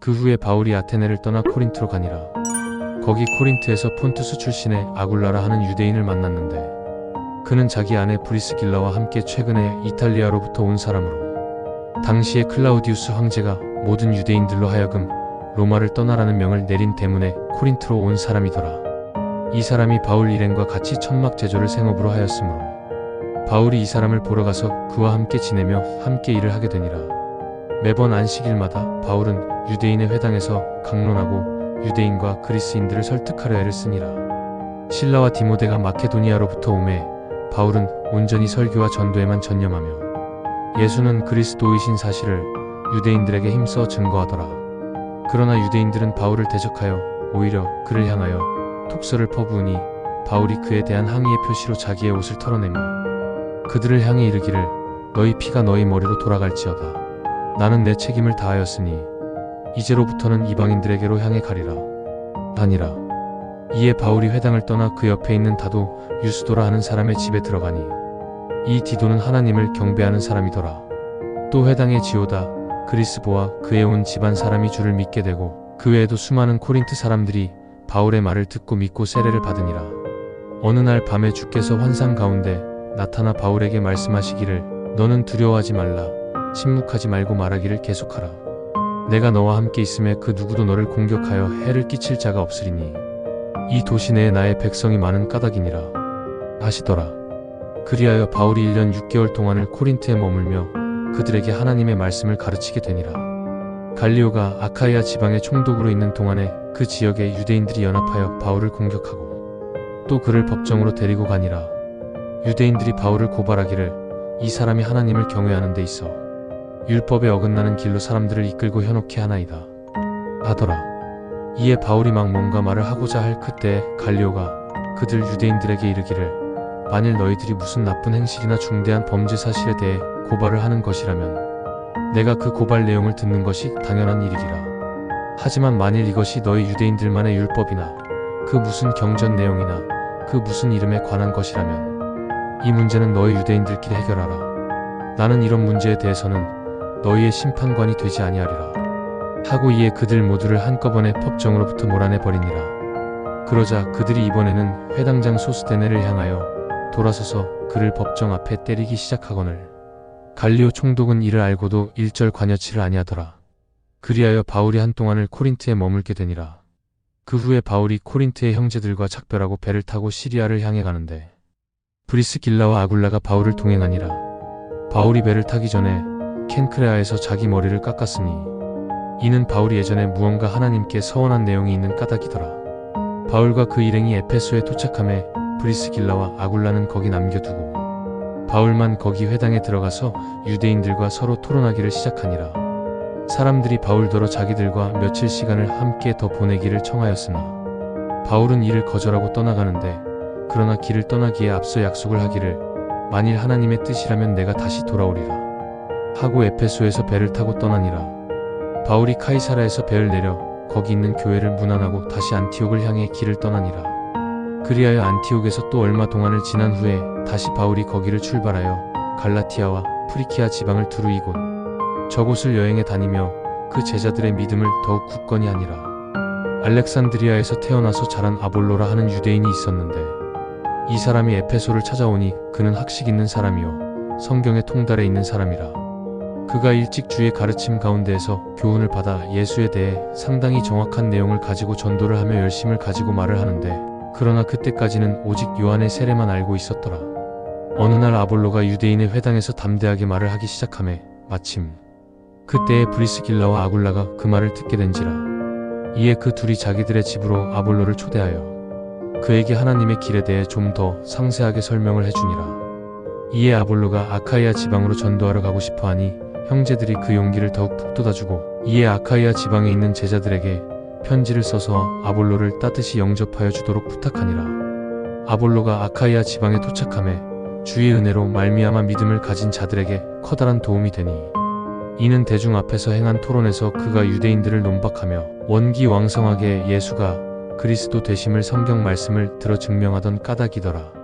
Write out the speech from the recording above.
그 후에 바울이 아테네를 떠나 코린트로 가니라. 거기 코린트에서 폰투스 출신의 아굴라라 하는 유대인을 만났는데 그는 자기 아내 브리스길라와 함께 최근에 이탈리아로부터 온 사람으로 당시에 클라우디우스 황제가 모든 유대인들로 하여금 로마를 떠나라는 명을 내린 때문에 코린트로 온 사람이더라. 이 사람이 바울 일행과 같이 천막 제조를 생업으로 하였으므로 바울이 이 사람을 보러 가서 그와 함께 지내며 함께 일을 하게 되니라. 매번 안식일마다 바울은 유대인의 회당에서 강론하고 유대인과 그리스인들을 설득하려 애를 쓰니라. 실라와 디모데가 마케도니아로부터 오매 바울은 온전히 설교와 전도에만 전념하며 예수는 그리스도이신 사실을 유대인들에게 힘써 증거하더라. 그러나 유대인들은 바울을 대적하여 오히려 그를 향하여 독설을 퍼부으니 바울이 그에 대한 항의의 표시로 자기의 옷을 털어내며 그들을 향해 이르기를 너희 피가 너희 머리로 돌아갈지어다. 나는 내 책임을 다하였으니 이제로부터는 이방인들에게로 향해 가리라 하니라. 이에 바울이 회당을 떠나 그 옆에 있는 다도 유스도라 하는 사람의 집에 들어가니 이 디도는 하나님을 경배하는 사람이더라. 또 회당의 지오다 그리스보와 그에 온 집안 사람이 주를 믿게 되고 그 외에도 수많은 코린트 사람들이 바울의 말을 듣고 믿고 세례를 받으니라. 어느 날 밤에 주께서 환상 가운데 나타나 바울에게 말씀하시기를 너는 두려워하지 말라. 침묵하지 말고 말하기를 계속하라. 내가 너와 함께 있음에 그 누구도 너를 공격하여 해를 끼칠 자가 없으리니 이 도시 내에 나의 백성이 많은 까닭이니라 하시더라. 그리하여 바울이 1년 6개월 동안을 코린트에 머물며 그들에게 하나님의 말씀을 가르치게 되니라. 갈리오가 아카이아 지방의 총독으로 있는 동안에 그 지역의 유대인들이 연합하여 바울을 공격하고 또 그를 법정으로 데리고 가니라. 유대인들이 바울을 고발하기를 이 사람이 하나님을 경외하는 데 있어 율법에 어긋나는 길로 사람들을 이끌고 현혹해 하나이다 하더라. 이에 바울이 막 뭔가 말을 하고자 할 그때에 갈리오가 그들 유대인들에게 이르기를 만일 너희들이 무슨 나쁜 행실이나 중대한 범죄 사실에 대해 고발을 하는 것이라면 내가 그 고발 내용을 듣는 것이 당연한 일이리라. 하지만 만일 이것이 너희 유대인들만의 율법이나 그 무슨 경전 내용이나 그 무슨 이름에 관한 것이라면 이 문제는 너희 유대인들끼리 해결하라. 나는 이런 문제에 대해서는 너희의 심판관이 되지 아니하리라 하고 이에 그들 모두를 한꺼번에 법정으로부터 몰아내 버리니라. 그러자 그들이 이번에는 회당장 소스데네를 향하여 돌아서서 그를 법정 앞에 때리기 시작하거늘 갈리오 총독은 이를 알고도 일절 관여치를 아니하더라. 그리하여 바울이 한동안을 코린트에 머물게 되니라. 그 후에 바울이 코린트의 형제들과 작별하고 배를 타고 시리아를 향해 가는데 브리스길라와 아굴라가 바울을 동행하니라. 바울이 배를 타기 전에 켄크레아에서 자기 머리를 깎았으니 이는 바울이 예전에 무언가 하나님께 서원한 내용이 있는 까닭이더라. 바울과 그 일행이 에페소에 도착함에 브리스길라와 아굴라는 거기 남겨두고 바울만 거기 회당에 들어가서 유대인들과 서로 토론하기를 시작하니라. 사람들이 바울더러 자기들과 며칠 시간을 함께 더 보내기를 청하였으나 바울은 이를 거절하고 떠나가는데 그러나 길을 떠나기에 앞서 약속을 하기를 만일 하나님의 뜻이라면 내가 다시 돌아오리라 하고 에페소에서 배를 타고 떠나니라. 바울이 카이사라에서 배를 내려 거기 있는 교회를 문안하고 다시 안티옥을 향해 길을 떠나니라. 그리하여 안티옥에서 또 얼마 동안을 지난 후에 다시 바울이 거기를 출발하여 갈라티아와 프리키아 지방을 두루 이곳 저곳을 여행해 다니며 그 제자들의 믿음을 더욱 굳건히 하니라. 알렉산드리아에서 태어나서 자란 아볼로라 하는 유대인이 있었는데 이 사람이 에페소를 찾아오니 그는 학식 있는 사람이요 성경의 통달에 있는 사람이라. 그가 일찍 주의 가르침 가운데에서 교훈을 받아 예수에 대해 상당히 정확한 내용을 가지고 전도를 하며 열심을 가지고 말을 하는데 그러나 그때까지는 오직 요한의 세례만 알고 있었더라. 어느 날 아볼로가 유대인의 회당에서 담대하게 말을 하기 시작하매 마침 그때에 브리스길라와 아굴라가 그 말을 듣게 된지라. 이에 그 둘이 자기들의 집으로 아볼로를 초대하여 그에게 하나님의 길에 대해 좀 더 상세하게 설명을 해주니라. 이에 아볼로가 아카이아 지방으로 전도하러 가고 싶어하니 형제들이 그 용기를 더욱 북돋아주고 이에 아카이아 지방에 있는 제자들에게 편지를 써서 아볼로를 따뜻이 영접하여 주도록 부탁하니라. 아볼로가 아카이아 지방에 도착함에 주의 은혜로 말미암아 믿음을 가진 자들에게 커다란 도움이 되니 이는 대중 앞에서 행한 토론에서 그가 유대인들을 논박하며 원기왕성하게 예수가 그리스도 되심을 성경 말씀을 들어 증명하던 까닭이더라.